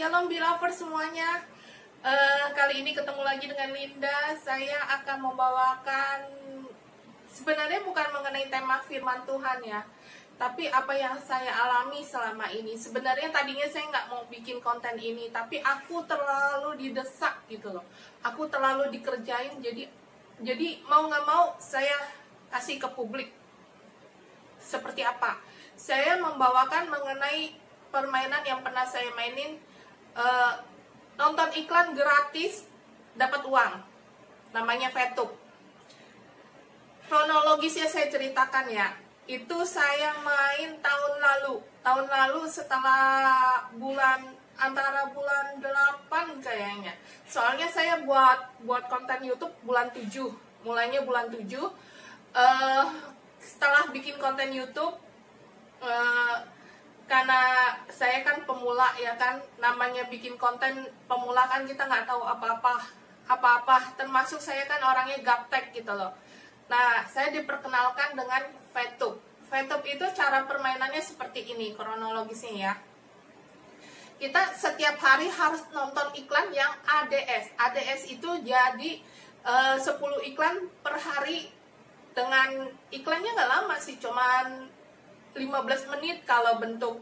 Shalom beloved semuanya. Kali ini ketemu lagi dengan Linda. Saya akan membawakan, sebenarnya bukan mengenai tema firman Tuhan ya, tapi apa yang saya alami selama ini. Sebenarnya tadinya saya nggak mau bikin konten ini, tapi aku terlalu didesak gitu loh. Aku terlalu dikerjain, jadi mau nggak mau saya kasih ke publik. Seperti apa? Saya membawakan mengenai permainan yang pernah saya mainin, nonton iklan gratis dapat uang, namanya VTube. Kronologisnya saya ceritakan ya. Itu saya main tahun lalu setelah antara bulan 8 kayaknya. Soalnya saya buat konten YouTube bulan 7, mulainya bulan 7. Setelah bikin konten YouTube, karena saya kan pemula ya kan, namanya bikin konten pemula kan kita nggak tahu apa-apa, termasuk saya kan orangnya gaptek gitu loh. Nah, saya diperkenalkan dengan VTube. VTube itu cara permainannya seperti ini kronologisnya ya. Kita setiap hari harus nonton iklan yang ADS. ADS itu jadi 10 iklan per hari, dengan iklannya nggak lama sih, cuman 15 menit kalau bentuk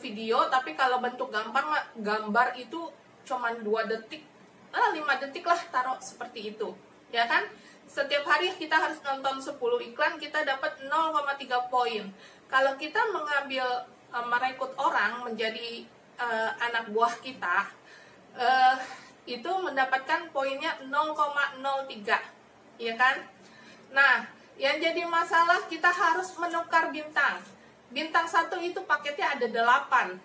video, tapi kalau bentuk gambar itu cuman 2 detik, 5 detik lah, taruh seperti itu ya kan. Setiap hari kita harus nonton 10 iklan, kita dapat 0,3 poin. Kalau kita merekrut orang menjadi anak buah kita, itu mendapatkan poinnya 0,03 ya kan. Nah, yang jadi masalah kita harus menukar bintang. Bintang 1 itu paketnya ada 8.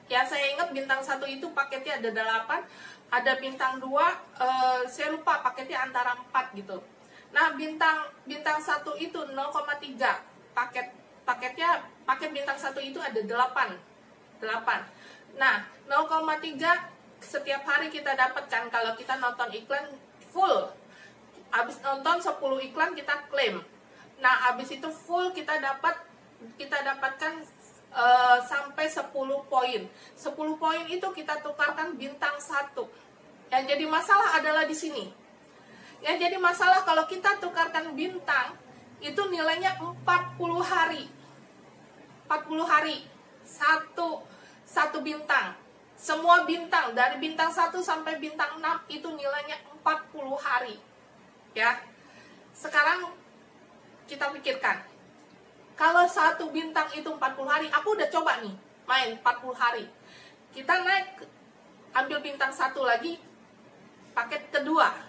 Ya, saya ingat bintang 1 itu paketnya ada 8. Ada bintang 2, saya lupa paketnya antara 4 gitu. Nah, bintang 1 itu 0,3. Paket bintang 1 itu ada 8. Nah, 0,3 setiap hari kita dapatkan kalau kita nonton iklan full. Habis nonton 10 iklan kita klaim. Nah, habis itu full kita dapatkan sampai 10 poin. 10 poin itu kita tukarkan bintang 1. Yang jadi masalah adalah di sini. Yang jadi masalah kalau kita tukarkan bintang, itu nilainya 40 hari. 40 hari. Satu bintang. Semua bintang, dari bintang 1 sampai bintang 6 itu nilainya 40 hari. Ya, sekarang kita pikirkan, kalau 1 bintang itu 40 hari, aku udah coba nih main 40 hari. Kita naik, ambil bintang 1 lagi, paket kedua,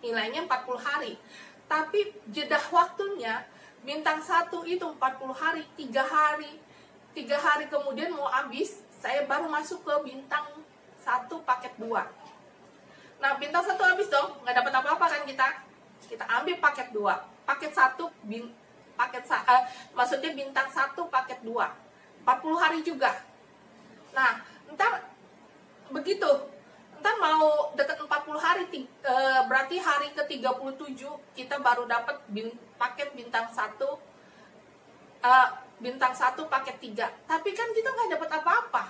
nilainya 40 hari. Tapi jeda waktunya, bintang 1 itu 40 hari, 3 hari kemudian mau habis, saya baru masuk ke bintang 1 paket 2. Nah, bintang 1 habis dong, nggak dapat apa-apa kan kita. Kita ambil paket 2, paket 1, maksudnya bintang 1 paket 2, 40 hari juga. Nah, ntar mau deket 40 hari, berarti hari ke-37 kita baru dapat paket bintang 1 paket 3. Tapi kan kita nggak dapat apa-apa.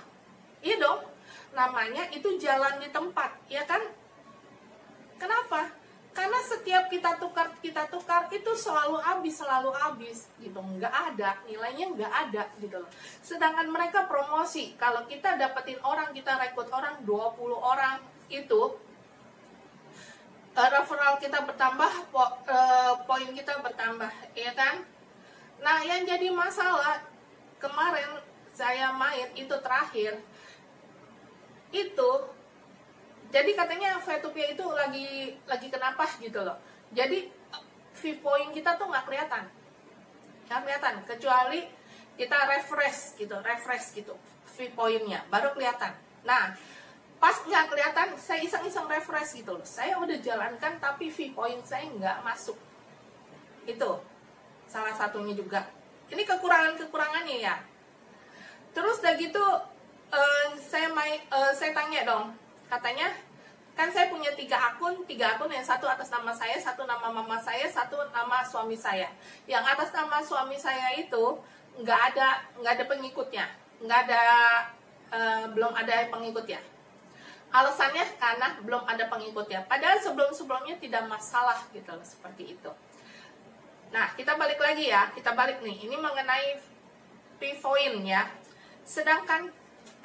Iya dong, namanya itu jalan di tempat, ya kan? Kenapa? Karena setiap kita tukar itu selalu habis gitu, nggak ada nilainya, nggak ada gitu loh. Sedangkan mereka promosi, kalau kita dapetin orang, kita rekrut orang 20 orang itu, referral kita bertambah, poin kita bertambah, ya kan. Nah, yang jadi masalah kemarin saya main itu terakhir itu, jadi katanya VTube itu lagi kenapa gitu loh. Jadi fee point kita tuh nggak kelihatan, kecuali kita refresh gitu fee pointnya baru kelihatan. Nah, pas nggak kelihatan, saya iseng-iseng refresh gitu loh. Saya udah jalankan tapi fee point saya nggak masuk. Itu salah satunya juga. Ini kekurangannya ya. Terus udah gitu, saya tanya dong. Katanya, kan saya punya 3 akun, yang satu atas nama saya, satu nama mama saya, satu nama suami saya. Yang atas nama suami saya itu nggak ada pengikutnya, nggak ada belum ada pengikut ya. Alasannya karena belum ada pengikut ya. Padahal sebelum-sebelumnya tidak masalah gitu loh, seperti itu. Nah, kita balik lagi ya. Kita balik nih. Ini mengenai P-point ya. Sedangkan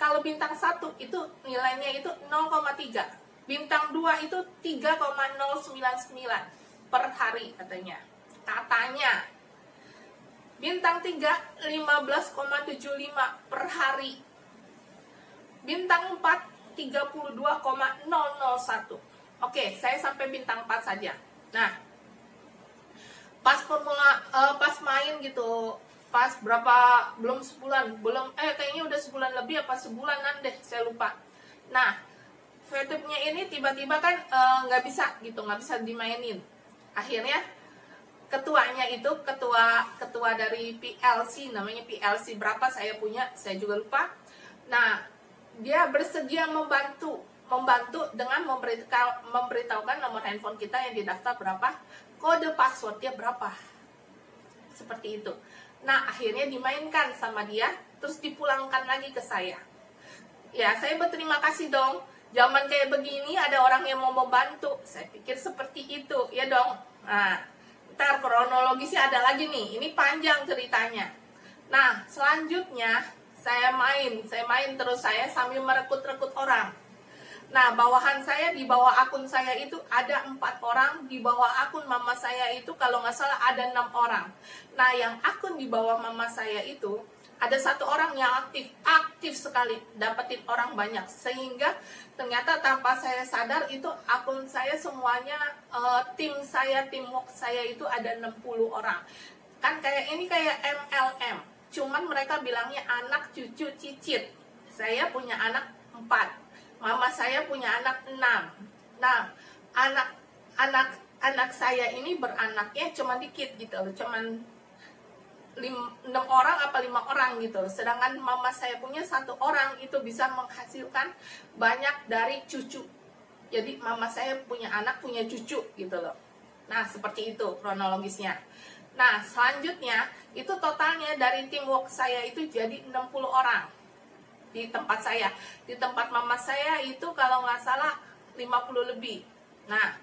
kalau bintang 1 itu nilainya itu 0,3. Bintang 2 itu 3,099 per hari katanya. Katanya. Bintang 3 15,75 per hari. Bintang 4 32,001. Oke, saya sampai bintang 4 saja. Nah, pas main gitu, pas berapa, belum sebulan, kayaknya udah sebulan lebih apa sebulanan deh, saya lupa. Nah, VTube-nya ini tiba-tiba kan nggak bisa dimainin. Akhirnya ketuanya itu ketua dari PLC, namanya PLC berapa saya punya, saya juga lupa. Nah, dia bersedia membantu dengan memberitahukan nomor handphone kita yang didaftar berapa, kode passwordnya berapa, seperti itu. Nah, akhirnya dimainkan sama dia, terus dipulangkan lagi ke saya. Ya, saya berterima kasih dong. Zaman kayak begini ada orang yang mau membantu. Saya pikir seperti itu, ya dong. Nah, ntar kronologisnya ada lagi nih. Ini panjang ceritanya. Nah, selanjutnya saya main terus, saya sambil merekrut orang. Nah, bawahan saya, di bawah akun saya itu ada 4 orang, di bawah akun mama saya itu kalau nggak salah ada 6 orang. Nah, yang akun di bawah mama saya itu ada 1 orang yang aktif sekali, dapetin orang banyak, sehingga ternyata tanpa saya sadar itu akun saya semuanya, teamwork saya itu ada 60 orang. Kan ini kayak MLM. Cuman mereka bilangnya anak, cucu, cicit. Saya punya anak 4. Mama saya punya anak 6. Nah, anak saya ini beranaknya cuma dikit gitu loh. Cuman 6 orang apa 5 orang gitu loh. Sedangkan mama saya punya 1 orang itu bisa menghasilkan banyak dari cucu. Jadi mama saya punya anak, punya cucu gitu loh. Nah, seperti itu kronologisnya. Nah, selanjutnya itu totalnya dari teamwork saya itu jadi 60 orang di tempat saya. Di tempat mama saya itu kalau nggak salah 50 lebih. Nah,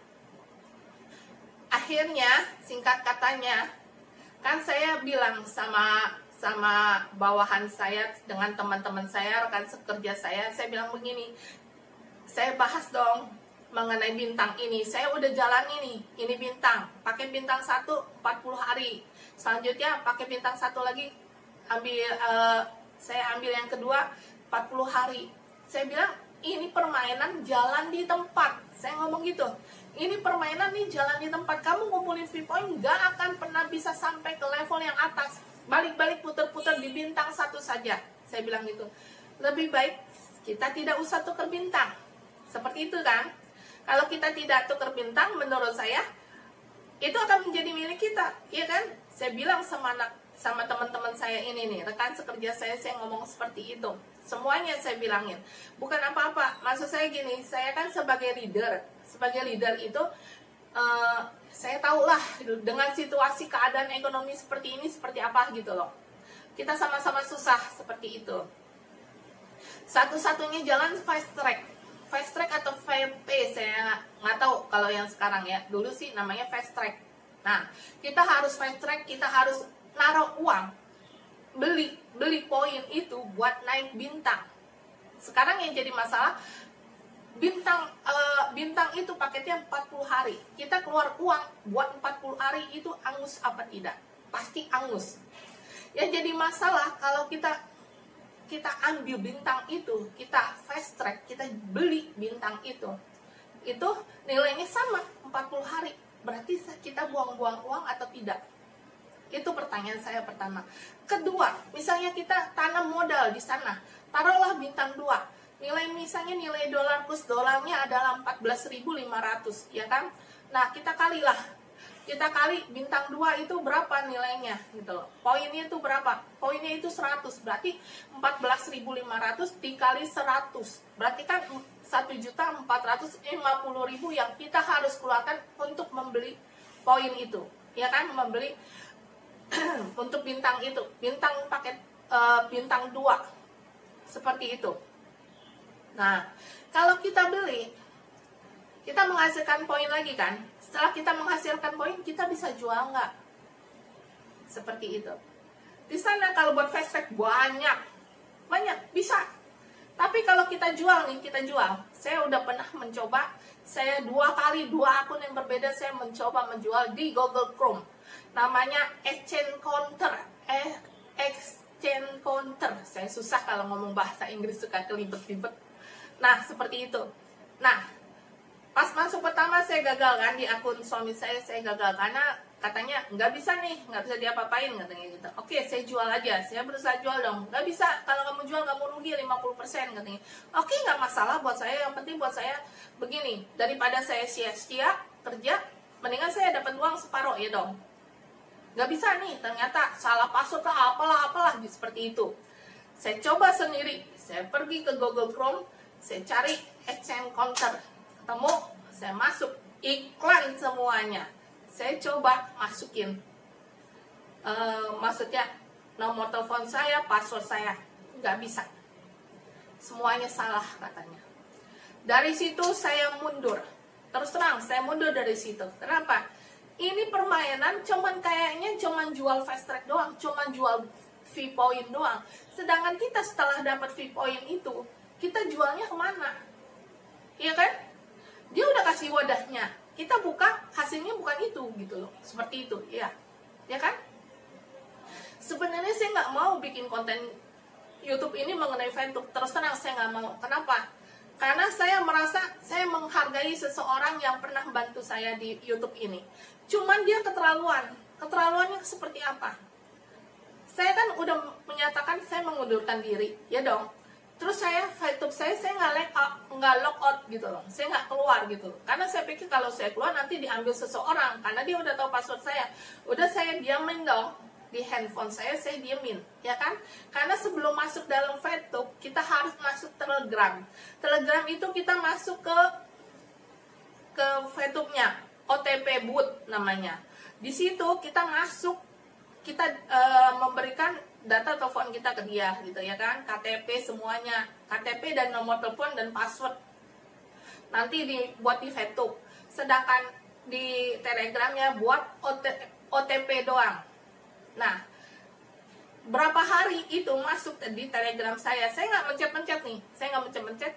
akhirnya singkat katanya, kan saya bilang sama bawahan saya dengan teman-teman saya, rekan sekerja saya bilang begini, saya bahas dong mengenai bintang ini. Saya udah jalan ini bintang, pakai bintang 1 40 hari. Selanjutnya pakai bintang 1 lagi, saya ambil yang kedua 40 hari. Saya bilang ini permainan jalan di tempat. Saya ngomong gitu, ini permainan nih jalan di tempat. Kamu ngumpulin V-point gak akan pernah bisa sampai ke level yang atas. Balik-balik puter-puter di bintang 1 saja. Saya bilang gitu. Lebih baik kita tidak usah tukar bintang. Seperti itu kan. Kalau kita tidak tukar bintang, menurut saya itu akan menjadi milik kita, ya kan? Saya bilang sama teman-teman saya ini nih, rekan sekerja saya ngomong seperti itu. Semuanya saya bilangin. Bukan apa-apa. Maksud saya gini, saya kan sebagai leader itu saya tahulah dengan situasi keadaan ekonomi seperti ini seperti apa gitu loh. Kita sama-sama susah seperti itu. Satu-satunya jalan fast track atau VP, saya nggak tahu kalau yang sekarang ya. Dulu sih namanya fast track. Nah, kita harus fast track, kita harus naruh uang, beli poin itu buat naik bintang. Sekarang yang jadi masalah, bintang itu paketnya 40 hari. Kita keluar uang buat 40 hari itu angus apa tidak? Pasti angus. Yang jadi masalah kalau kita ambil bintang itu, kita fast track, kita beli bintang itu nilainya sama 40 hari. Berarti kita buang-buang uang atau tidak? Itu pertanyaan saya pertama. Kedua, misalnya kita tanam modal di sana, taruhlah bintang 2. Misalnya nilai dolar kurs dolarnya adalah 14.500, ya kan? Nah, kita kali bintang 2 itu berapa nilainya gitu loh. Poinnya itu berapa? Poinnya itu 100. Berarti 14.500 dikali 100. Berarti kan 1.450.000 yang kita harus keluarkan untuk membeli poin itu. Ya kan? Membeli untuk bintang itu. Bintang paket bintang 2. Seperti itu. Nah, kalau kita beli, kita menghasilkan poin lagi kan. Setelah kita menghasilkan poin, kita bisa jual nggak? Seperti itu. Di sana kalau buat fast track banyak bisa. Tapi kalau kita jual nih, saya udah pernah mencoba, saya 2 kali 2 akun yang berbeda saya mencoba menjual di Google Chrome. Namanya Exchange Counter. Exchange Counter. Saya susah kalau ngomong bahasa Inggris, suka kelibet-libet. Nah, seperti itu. Nah, pas masuk pertama saya gagal kan di akun suami saya gagal karena katanya nggak bisa nih, nggak bisa diapa-apain katanya gitu. Oke, saya jual aja, saya berusaha jual dong. Nggak bisa, kalau kamu jual kamu rugi 50% katanya. Oke, nggak masalah buat saya, yang penting buat saya begini, daripada saya sia-sia kerja, mendingan saya dapat uang separuh ya dong. Nggak bisa nih, ternyata salah password lah, apalah seperti itu. Saya coba sendiri, saya pergi ke Google Chrome, saya cari Exchange Counter, ketemu, saya masuk, iklan semuanya. Saya coba masukin, maksudnya nomor telepon saya, password saya, nggak bisa. Semuanya salah katanya. Dari situ saya mundur. Terus terang, saya mundur dari situ. Kenapa? Ini permainan kayaknya cuman jual fast track doang, cuman jual fee point doang. Sedangkan kita setelah dapat fee point itu, kita jualnya kemana? Iya kan? Dia udah kasih wadahnya, kita buka, hasilnya bukan itu gitu loh, seperti itu, ya kan? Sebenarnya saya nggak mau bikin konten YouTube ini mengenai Ventuk, terus terang saya nggak mau. Kenapa? Karena saya merasa saya menghargai seseorang yang pernah bantu saya di YouTube ini. Cuman dia keterlaluannya seperti apa? Saya kan udah menyatakan saya mengundurkan diri, ya dong. Terus YouTube saya nggak log out gitu loh, saya nggak keluar gitu. Karena saya pikir kalau saya keluar nanti diambil seseorang, karena dia udah tahu password saya. Udah saya diamin dong di handphone saya diamin, ya kan? Karena sebelum masuk dalam YouTube kita harus masuk Telegram. Telegram itu kita masuk ke YouTube-nya, OTP boot namanya. Di situ kita masuk, kita memberikan data telepon kita ke dia gitu ya kan, KTP semuanya, KTP dan nomor telepon dan password nanti dibuat di Facebook. Sedangkan di Telegramnya buat OTP doang. Nah, berapa hari itu masuk di Telegram saya nggak mencet-mencet nih,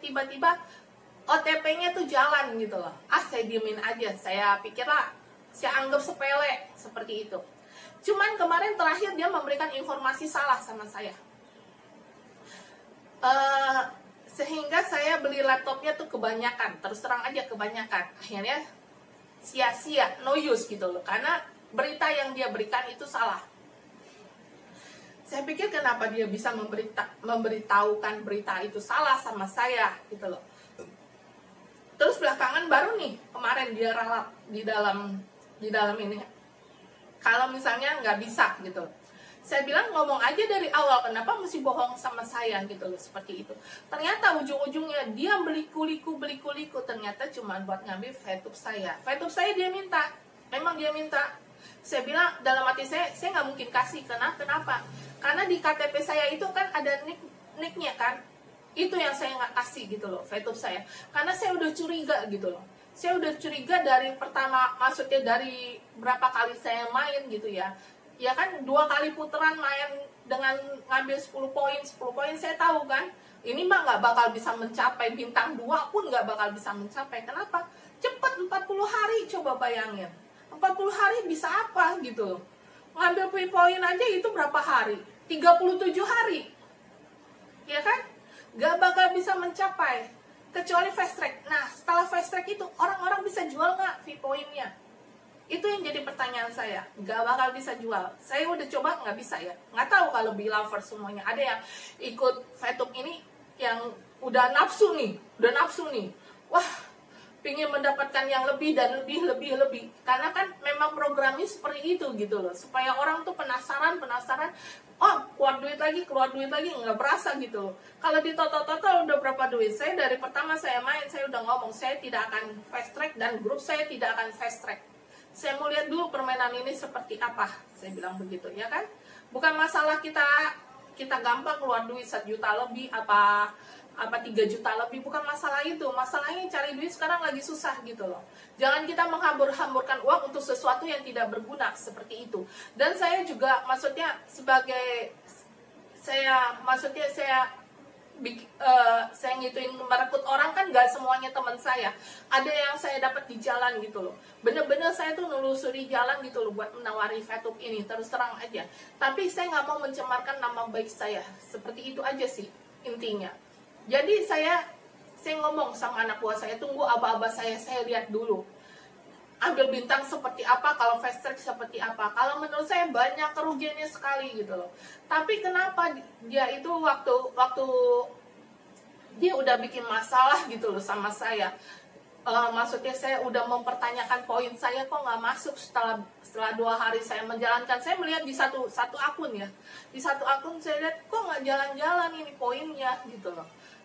tiba-tiba OTP-nya tuh jalan gitu loh. Saya diemin aja, saya pikirlah, saya anggap sepele seperti itu. Cuman kemarin terakhir dia memberikan informasi salah sama saya, sehingga saya beli laptopnya tuh kebanyakan, terus terang aja kebanyakan. Akhirnya sia-sia, no use gitu loh, karena berita yang dia berikan itu salah. Saya pikir kenapa dia bisa memberitahukan berita itu salah sama saya gitu loh. Terus belakangan baru nih kemarin dia ralat di dalam ini, kalau misalnya nggak bisa gitu. Saya bilang ngomong aja dari awal, kenapa mesti bohong sama saya gitu loh, seperti itu. Ternyata ujung-ujungnya dia beli kuliku, ternyata cuma buat ngambil VTube saya. VTube saya dia minta, memang dia minta. Saya bilang dalam hati saya nggak mungkin kasih. Kenapa? Karena di KTP saya itu kan ada nicknya kan, itu yang saya nggak kasih gitu loh, VTube saya. Karena saya udah curiga gitu loh. Saya udah curiga dari pertama, maksudnya dari berapa kali saya main gitu ya. Ya kan 2 kali putaran main dengan ngambil 10 poin saya tahu kan. Ini mah nggak bakal bisa mencapai, bintang 2 pun nggak bakal bisa mencapai. Kenapa? Cepat 40 hari, coba bayangin. 40 hari bisa apa gitu. Ngambil poin aja itu berapa hari? 37 hari. Ya kan? Nggak bakal bisa mencapai. Kecuali fast track. Nah, setelah fast track itu, orang-orang bisa jual nggak fee point-nya? Itu yang jadi pertanyaan saya. Nggak bakal bisa jual. Saya udah coba, nggak bisa ya. Nggak tahu kalau Belover semuanya. Ada yang ikut VTube ini, yang udah nafsu nih. Wah, pingin mendapatkan yang lebih dan lebih. Karena kan memang programnya seperti itu gitu loh. Supaya orang tuh penasaran, oh keluar duit lagi, nggak berasa gitu loh. Kalau di total udah berapa duit. Saya dari pertama saya main, saya udah ngomong, saya tidak akan fast track dan grup saya tidak akan fast track. Saya mau lihat dulu permainan ini seperti apa. Saya bilang begitu, ya kan? Bukan masalah kita gampang keluar duit 1 juta lebih, apa 3 juta lebih, bukan masalah itu. Masalahnya cari duit sekarang lagi susah gitu loh. Jangan kita menghambur-hamburkan uang untuk sesuatu yang tidak berguna seperti itu. Dan saya juga maksudnya saya ngituin merekrut orang kan gak semuanya teman saya. Ada yang saya dapat di jalan gitu loh. Bener-bener saya tuh nelusuri jalan gitu loh buat menawari Fatup ini, terus terang aja. Tapi saya nggak mau mencemarkan nama baik saya. Seperti itu aja sih intinya. Jadi saya ngomong sama anak buah saya, tunggu aba-aba saya lihat dulu. Ambil bintang seperti apa, kalau fast track seperti apa. Kalau menurut saya banyak kerugiannya sekali gitu loh. Tapi kenapa dia itu waktu dia udah bikin masalah gitu loh sama saya. Maksudnya saya udah mempertanyakan poin saya kok nggak masuk setelah 2 hari saya menjalankan. Saya melihat di satu akun ya. Di satu akun saya lihat kok nggak jalan-jalan ini poinnya gitu loh.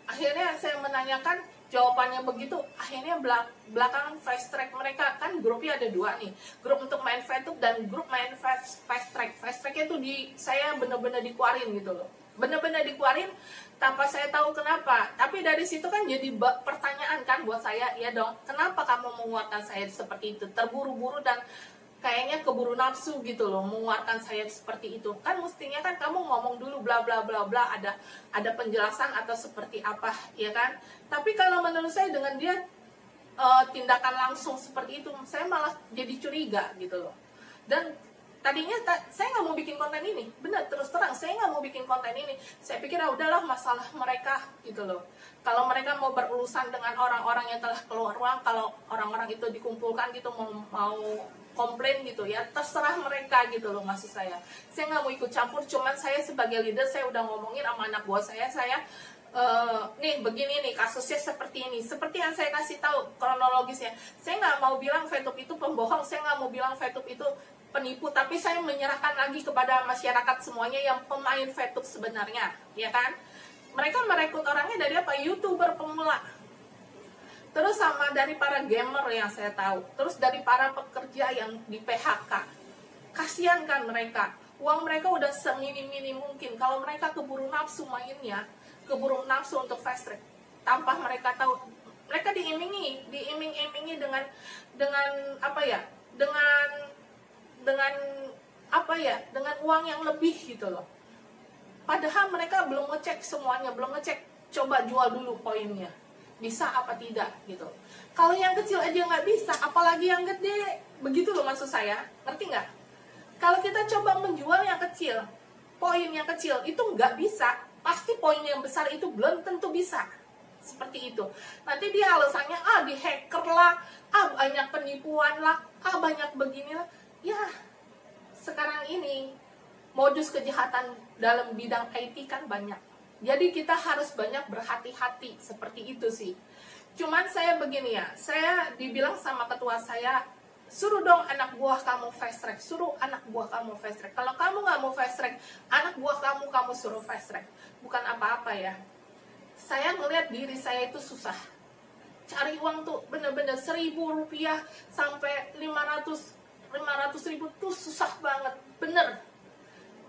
Akhirnya saya menanyakan, jawabannya begitu. Akhirnya belakangan fast track mereka, kan grupnya ada 2 nih, grup untuk main Fatup dan grup main fast track. Fast tracknya tuh saya bener-bener dikeluarin gitu loh, bener-bener dikeluarin tanpa saya tahu kenapa. Tapi dari situ kan jadi pertanyaan kan buat saya, ya dong, kenapa kamu menguatkan saya seperti itu, terburu-buru dan kayaknya keburu nafsu gitu loh mengeluarkan saya seperti itu. Kan mestinya kan kamu ngomong dulu bla bla bla bla, ada penjelasan atau seperti apa, ya kan? Tapi kalau menurut saya dengan dia tindakan langsung seperti itu, saya malah jadi curiga gitu loh. Dan tadinya saya nggak mau bikin konten ini, benar, terus terang saya nggak mau bikin konten ini. Saya pikir udahlah masalah mereka gitu loh. Kalau mereka mau berurusan dengan orang-orang yang telah keluar uang, kalau orang-orang itu dikumpulkan gitu mau komplain gitu ya, terserah mereka gitu loh. Maksud saya nggak mau ikut campur. Cuman saya sebagai leader, saya udah ngomongin sama anak buah saya nih begini nih kasusnya seperti ini, seperti yang saya kasih tahu kronologisnya. Saya nggak mau bilang Fatup itu pembohong, saya nggak mau bilang Fatup itu penipu, tapi saya menyerahkan lagi kepada masyarakat semuanya yang pemain Fatup sebenarnya, ya kan? Mereka merekrut orangnya dari apa? YouTuber pemula. Terus sama dari para gamer yang saya tahu, terus dari para pekerja yang di PHK. Kasihan kan mereka, uang mereka udah semini-mini mungkin. Kalau mereka keburu nafsu mainnya, keburu nafsu untuk fast track, tanpa mereka tahu, mereka diiming-imingi dengan apa ya, dengan uang yang lebih gitu loh. Padahal mereka belum ngecek semuanya, belum ngecek, coba jual dulu poinnya, bisa apa tidak gitu. Kalau yang kecil aja nggak bisa, apalagi yang gede. Begitu loh maksud saya, ngerti nggak? Kalau kita coba menjual yang kecil, poin yang kecil itu nggak bisa, pasti poin yang besar itu belum tentu bisa. Seperti itu. Nanti dia alasannya di hacker lah, banyak penipuan lah, banyak beginilah. Ya, sekarang ini modus kejahatan dalam bidang IT kan banyak. Jadi kita harus banyak berhati-hati, seperti itu sih. Cuman saya begini ya, saya dibilang sama ketua saya, suruh dong anak buah kamu fast track, suruh anak buah kamu fast track. Kalau kamu nggak mau fast track, anak buah kamu suruh fast track. Bukan apa-apa ya. Saya ngelihat diri saya itu susah. Cari uang tuh bener-bener 1.000 rupiah sampai 500 ribu tuh susah banget, bener.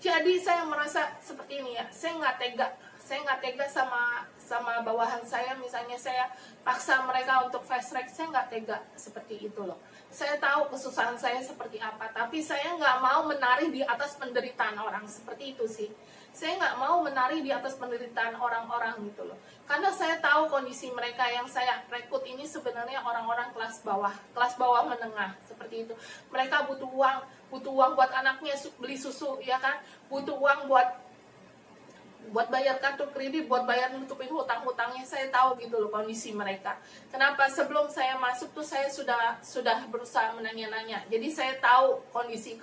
Jadi saya merasa seperti ini ya, saya nggak tega sama bawahan saya. Misalnya saya paksa mereka untuk fast track, saya nggak tega seperti itu loh. Saya tahu kesusahan saya seperti apa, tapi saya nggak mau menari di atas penderitaan orang, seperti itu sih. Saya nggak mau menari di atas penderitaan orang-orang gitu loh. Karena saya tahu kondisi mereka yang saya rekrut ini sebenarnya orang-orang kelas bawah menengah, seperti itu. Mereka butuh uang buat anaknya beli susu, ya kan? Butuh uang buat bayar kartu kredit, buat bayar nutupin hutang-hutangnya. Saya tahu gitu loh kondisi mereka. Kenapa sebelum saya masuk tuh saya sudah berusaha menanya-nanya. Jadi saya tahu kondisi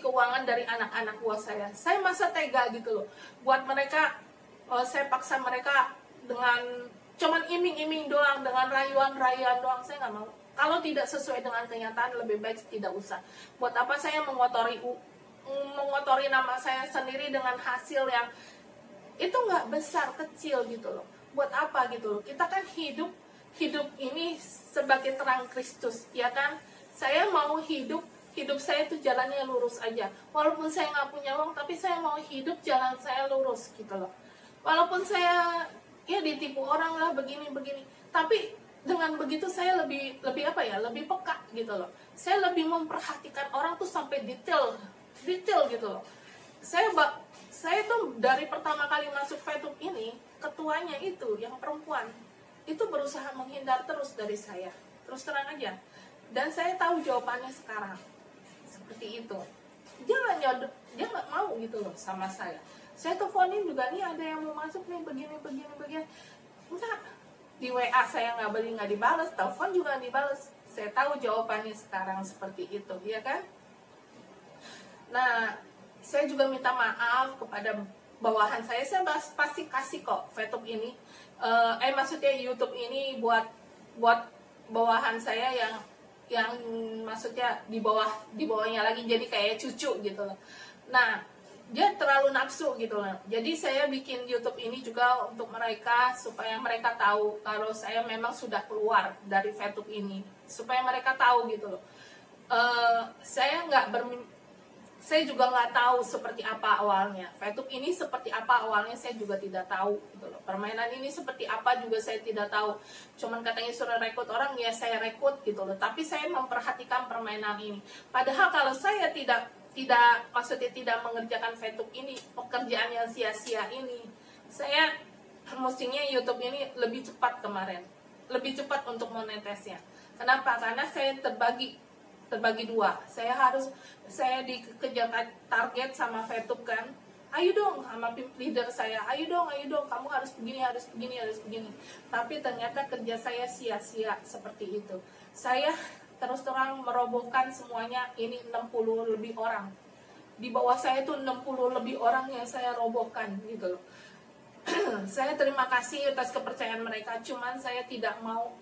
keuangan dari anak-anak buah saya. Saya masa tega gitu loh buat mereka. Saya paksa mereka dengan cuman iming-iming doang, dengan rayuan-rayuan doang. Saya nggak mau. Kalau tidak sesuai dengan kenyataan, lebih baik tidak usah. Buat apa saya mengotori nama saya sendiri dengan hasil yang itu nggak besar, kecil gitu loh. Buat apa gitu loh? Kita kan hidup ini sebagai terang Kristus, ya kan? Saya mau hidup saya itu jalannya lurus aja. Walaupun saya nggak punya uang, tapi saya mau hidup jalan saya lurus gitu loh. Walaupun saya ya ditipu orang lah begini. Tapi dengan begitu saya lebih apa ya, lebih peka gitu loh. Saya lebih memperhatikan orang tuh sampai detail gitu loh. Saya tuh dari pertama kali masuk VTube ini, ketuanya itu yang perempuan itu berusaha menghindar terus dari saya, terus terang aja. Dan saya tahu jawabannya sekarang seperti itu. Dia nggak mau gitu loh sama saya. Saya teleponin juga, nih ada yang mau masuk nih begini. Enggak, di WA saya nggak dibalas, telepon juga nggak dibalas. Saya tahu jawabannya sekarang seperti itu, ya kan? Nah, saya juga minta maaf kepada bawahan saya pasti kasih kok VTube ini, maksudnya YouTube ini buat bawahan saya yang maksudnya di bawahnya lagi, jadi kayak cucu gitu loh. Nah, dia terlalu nafsu gitu loh. Jadi saya bikin YouTube ini juga untuk mereka, supaya mereka tahu kalau saya memang sudah keluar dari VTube ini, supaya mereka tahu gitu loh. Saya juga nggak tahu seperti apa awalnya. VTube ini seperti apa awalnya saya juga tidak tahu gitu loh. Permainan ini seperti apa juga saya tidak tahu. Cuman katanya suruh rekrut orang, ya saya rekrut gitu loh. Tapi saya memperhatikan permainan ini. Padahal kalau saya tidak maksudnya tidak mengerjakan VTube ini, pekerjaan yang sia-sia ini, saya mestinya YouTube ini lebih cepat kemarin. Lebih cepat untuk monetisnya. Kenapa? Karena saya terbagi dua. Saya dikejar target sama VTube kan. Ayo dong, sama leader saya. Ayo dong, kamu harus begini. Tapi ternyata kerja saya sia-sia seperti itu. Saya terus terang merobohkan semuanya, ini 60 lebih orang. Di bawah saya tuh 60 lebih orang yang saya robohkan gitu loh. Saya terima kasih atas kepercayaan mereka, cuman saya tidak mau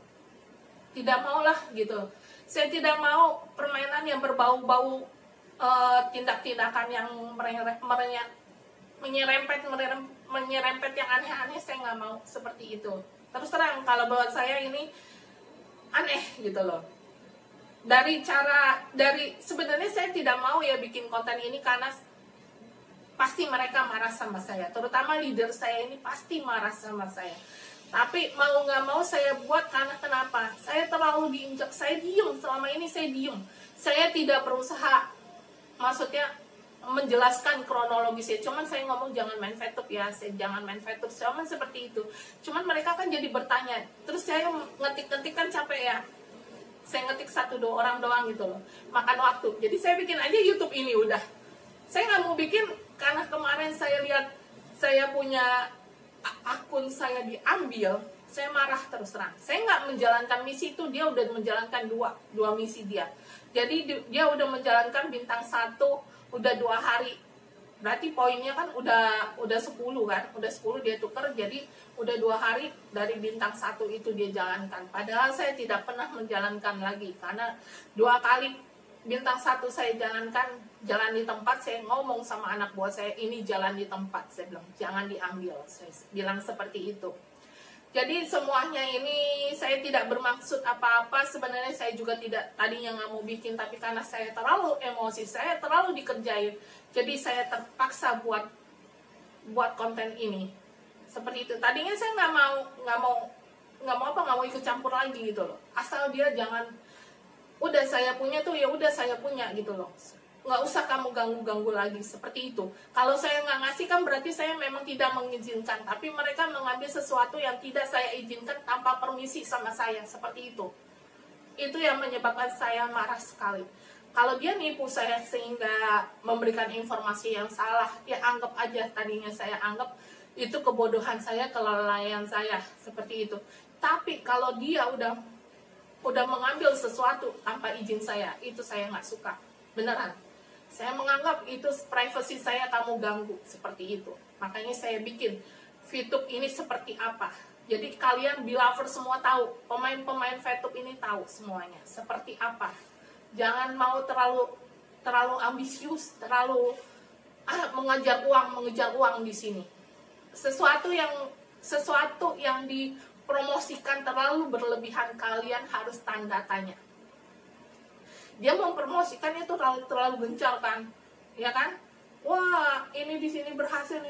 lah gitu. Saya tidak mau permainan yang berbau-bau tindak-tindakan yang menyerempet yang aneh-aneh. Saya nggak mau seperti itu. Terus terang, kalau buat saya ini aneh gitu loh. Sebenarnya saya tidak mau ya bikin konten ini, karena pasti mereka marah sama saya, terutama leader saya ini pasti marah sama saya. Tapi mau nggak mau saya buat, karena kenapa? Saya terlalu diinjak, saya diem, selama ini saya diem. Saya tidak berusaha, maksudnya menjelaskan kronologisnya. Cuman saya ngomong jangan main VTube ya, jangan main VTube, cuman seperti itu. Cuman mereka kan jadi bertanya, terus saya ngetik kan capek ya. Saya ngetik 1-2 orang doang gitu loh, makan waktu. Jadi saya bikin aja YouTube ini udah. Saya nggak mau bikin, karena kemarin saya lihat saya punya akun saya diambil, saya marah terus terang. Saya nggak menjalankan misi itu, dia udah menjalankan dua misi dia. Jadi dia udah menjalankan bintang 1 udah 2 hari. Berarti poinnya kan udah 10 kan, udah 10 dia tuker, jadi udah 2 hari dari bintang 1 itu dia jalankan. Padahal saya tidak pernah menjalankan lagi, karena 2 kali bintang 1 saya jalan di tempat. Saya ngomong sama anak buah saya, ini jalan di tempat, saya bilang jangan diambil, saya bilang seperti itu. Jadi semuanya ini saya tidak bermaksud apa-apa. Sebenarnya saya juga tadinya nggak mau bikin, tapi karena saya terlalu emosi, saya terlalu dikerjain, jadi saya terpaksa buat konten ini seperti itu. Tadinya saya nggak mau ikut campur lagi gitu loh. Asal dia jangan, udah saya punya tuh ya udah saya punya gitu loh, nggak usah kamu ganggu lagi seperti itu. Kalau saya nggak ngasih kan berarti saya memang tidak mengizinkan, tapi mereka mengambil sesuatu yang tidak saya izinkan tanpa permisi sama saya, seperti itu. Itu yang menyebabkan saya marah sekali. Kalau dia nipu saya sehingga memberikan informasi yang salah, ya anggap aja tadinya saya anggap itu kebodohan saya, kelalaian saya, seperti itu. Tapi kalau dia udah mengambil sesuatu tanpa izin saya, itu saya nggak suka, beneran. Saya menganggap itu privasi saya kamu ganggu, seperti itu. Makanya saya bikin VTube ini seperti apa. Jadi kalian belovers semua tahu, pemain-pemain VTube ini tahu semuanya seperti apa. Jangan mau terlalu ambisius, terlalu mengejar uang di sini. Sesuatu yang dipromosikan terlalu berlebihan, kalian harus tanda tanya. Dia mempromosikan itu terlalu gencar kan, ya kan? Wah, ini di sini berhasil,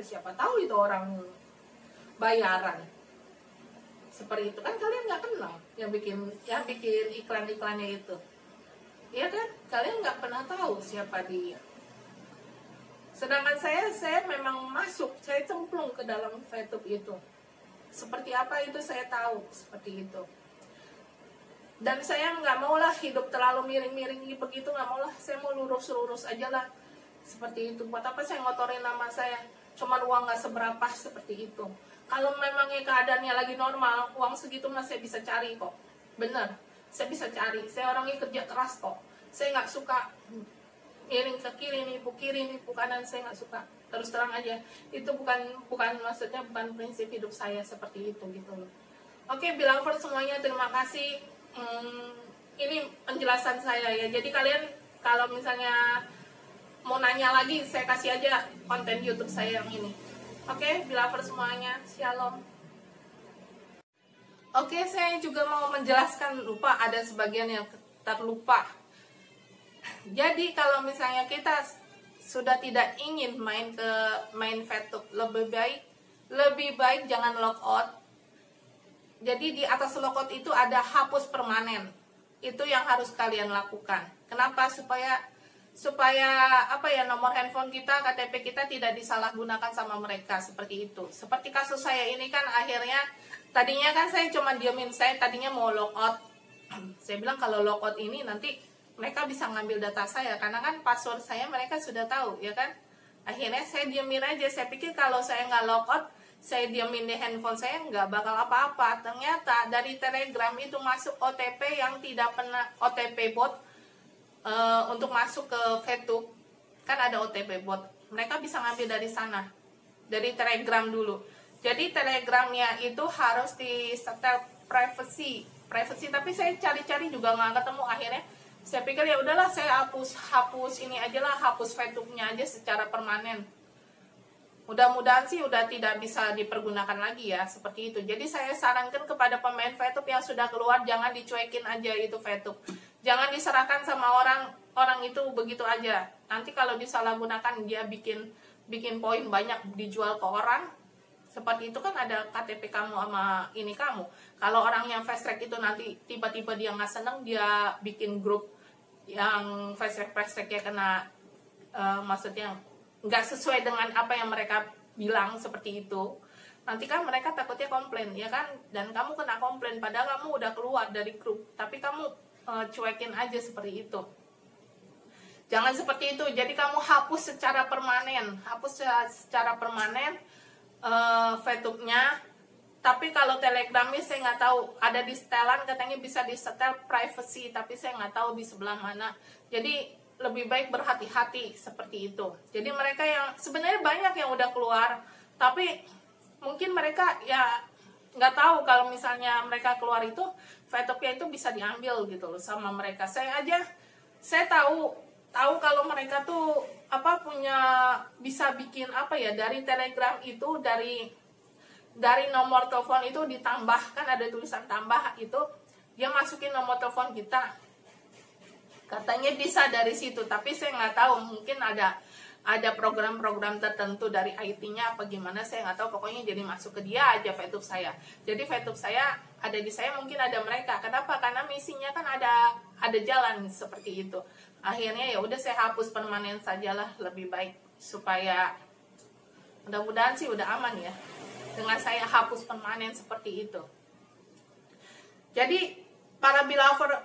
siapa tahu itu orang bayaran. Seperti itu kan, kalian nggak kenal yang bikin iklan-iklannya itu, iya kan? Kalian nggak pernah tahu siapa dia. Sedangkan saya memang masuk, saya cemplung ke dalam VTube itu. Seperti apa itu saya tahu, seperti itu. Dan saya nggak maulah hidup terlalu miring-miring begitu, nggak maulah. Saya mau lurus-lurus aja lah, seperti itu. Buat apa saya ngotorin nama saya? Cuman uang nggak seberapa, seperti itu. Kalau memangnya keadaannya lagi normal, uang segitu mas saya bisa cari kok. Bener, saya bisa cari. Saya orangnya kerja keras kok. Saya nggak suka miring ke kiri, nipu kanan, saya nggak suka. Terus terang aja, itu bukan maksudnya, bukan prinsip hidup saya seperti itu gitu loh. Oke, Belovers semuanya, terima kasih. Ini penjelasan saya ya. Jadi kalian kalau misalnya mau nanya lagi, saya kasih aja konten YouTube saya yang ini. Oke, Belovers semuanya, shalom. Oke, saya juga mau menjelaskan, lupa, ada sebagian yang terlupa. Jadi kalau misalnya kita sudah tidak ingin main VTube, lebih baik jangan logout. Jadi di atas logout itu ada hapus permanen. Itu yang harus kalian lakukan. Kenapa? Supaya apa ya, nomor handphone kita, KTP kita tidak disalahgunakan sama mereka, seperti itu. Seperti kasus saya ini kan, akhirnya tadinya kan saya cuma diamin, saya tadinya mau logout. Saya bilang kalau logout ini nanti mereka bisa ngambil data saya, karena kan password saya mereka sudah tahu, ya kan. Akhirnya saya diamin aja. Saya pikir kalau saya nggak logout, saya diamin di handphone saya, nggak bakal apa-apa. Ternyata dari Telegram itu masuk OTP yang tidak pernah, OTP bot. Untuk masuk ke VTube kan ada OTP bot, mereka bisa ngambil dari sana, dari Telegram dulu. Jadi Telegramnya itu harus di setel privacy, tapi saya cari-cari juga nggak ketemu. Akhirnya saya pikir ya udahlah, saya hapus ini aja lah, hapus VTube-nya aja secara permanen. Mudah-mudahan sih udah tidak bisa dipergunakan lagi ya, seperti itu. Jadi saya sarankan kepada pemain VTube yang sudah keluar, jangan dicuekin aja itu VTube. Jangan diserahkan sama orang itu begitu aja. Nanti kalau disalahgunakan, dia bikin poin banyak, dijual ke orang. Seperti itu kan, ada KTP kamu sama ini kamu. Kalau orang yang fast track itu nanti tiba-tiba dia nggak seneng, dia bikin grup yang fast track-nya kena, maksudnya nggak sesuai dengan apa yang mereka bilang, seperti itu. Nanti kan mereka takutnya komplain, ya kan? Dan kamu kena komplain, padahal kamu udah keluar dari grup, tapi kamu cuekin aja, seperti itu. Jangan seperti itu. Jadi kamu hapus secara permanen, VTube-nya. Tapi kalau Telegramnya saya nggak tahu, ada di setelan katanya bisa disetel privacy, tapi saya nggak tahu di sebelah mana. Jadi lebih baik berhati-hati, seperti itu. Jadi mereka yang sebenarnya banyak yang udah keluar, tapi mungkin mereka ya nggak tahu kalau misalnya mereka keluar itu VTube-nya itu bisa diambil gitu loh sama mereka. Saya tahu kalau mereka tuh bisa bikin dari Telegram itu, dari nomor telepon itu ditambah, kan ada tulisan tambah itu, dia masukin nomor telepon kita, katanya bisa dari situ. Tapi saya nggak tahu, mungkin ada program-program tertentu dari IT-nya apa gimana, saya nggak tahu. Pokoknya jadi masuk ke dia aja VTube saya. Jadi VTube saya ada di saya, mungkin ada mereka. Kenapa? Karena misinya kan ada jalan seperti itu. Akhirnya ya udah, saya hapus permanen sajalah, lebih baik, supaya mudah-mudahan sih udah aman ya dengan saya hapus permanen seperti itu. Jadi para Belover,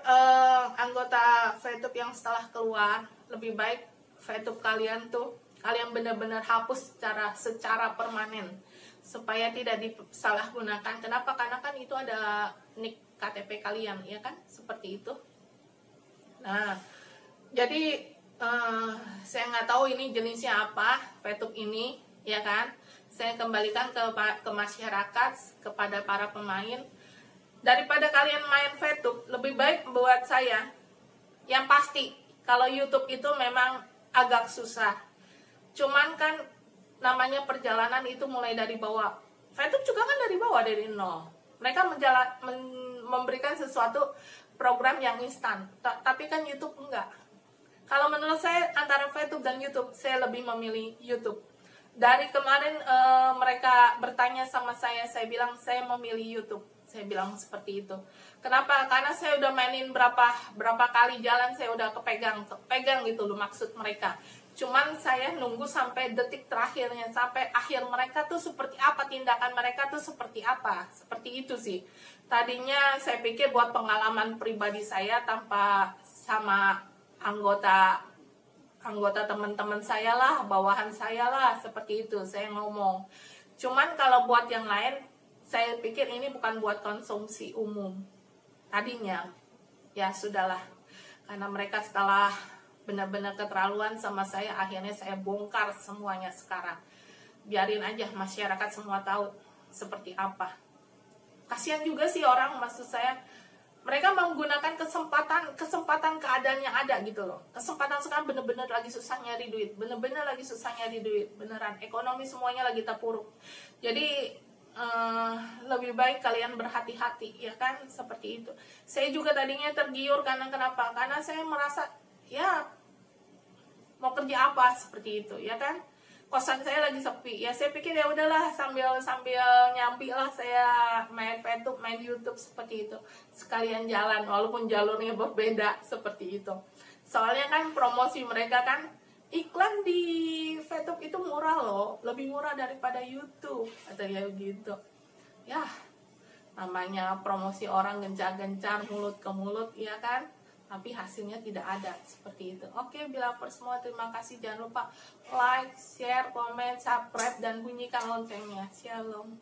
anggota VTube yang setelah keluar, lebih baik VTube kalian benar-benar hapus secara permanen, supaya tidak disalahgunakan. Kenapa? Karena kan itu ada nick KTP kalian, ya kan, seperti itu. Nah, jadi saya nggak tahu ini jenisnya apa VTube ini, ya kan. Saya kembalikan ke masyarakat, kepada para pemain. Daripada kalian main VTube, lebih baik buat saya yang pasti, kalau YouTube itu memang agak susah. Cuman kan namanya perjalanan itu mulai dari bawah. VTube juga kan dari bawah, dari nol. Mereka memberikan sesuatu program yang instan, tapi kan YouTube enggak. Kalau menurut saya antara VTube dan YouTube, saya lebih memilih YouTube. Dari kemarin mereka bertanya sama saya bilang saya memilih YouTube. Saya bilang seperti itu. Kenapa? Karena saya udah mainin berapa kali jalan, saya udah kepegang gitu loh maksud mereka. Cuman saya nunggu sampai detik terakhirnya, sampai akhir mereka tuh seperti apa, tindakan mereka tuh seperti apa. Seperti itu sih. Tadinya saya pikir buat pengalaman pribadi saya tanpa sama anggota teman-teman saya lah, bawahan saya lah, seperti itu saya ngomong. Cuman kalau buat yang lain, saya pikir ini bukan buat konsumsi umum. Tadinya, ya sudahlah. Karena mereka setelah benar-benar keterlaluan sama saya, akhirnya saya bongkar semuanya sekarang. Biarin aja masyarakat semua tahu seperti apa. Kasihan juga sih orang, maksud saya, mereka menggunakan kesempatan keadaan yang ada gitu loh. Kesempatan sekarang bener-bener lagi susah nyari duit, beneran ekonomi semuanya lagi terpuruk. Jadi lebih baik kalian berhati-hati, ya kan, seperti itu. Saya juga tadinya tergiur karena kenapa? Karena saya merasa ya mau kerja apa seperti itu, ya kan. Kosan saya lagi sepi, ya saya pikir ya udahlah sambil nyambi lah saya main Facebook, main YouTube seperti itu, sekalian jalan walaupun jalurnya berbeda seperti itu. Soalnya kan promosi mereka kan, iklan di Facebook itu murah loh, lebih murah daripada YouTube atau ya gitu. Ya namanya promosi orang gencar-gencar mulut ke mulut, ya kan, tapi hasilnya tidak ada seperti itu. Oke, Belovers semua, terima kasih. Jangan lupa like, share, komen, subscribe, dan bunyikan loncengnya. Shalom.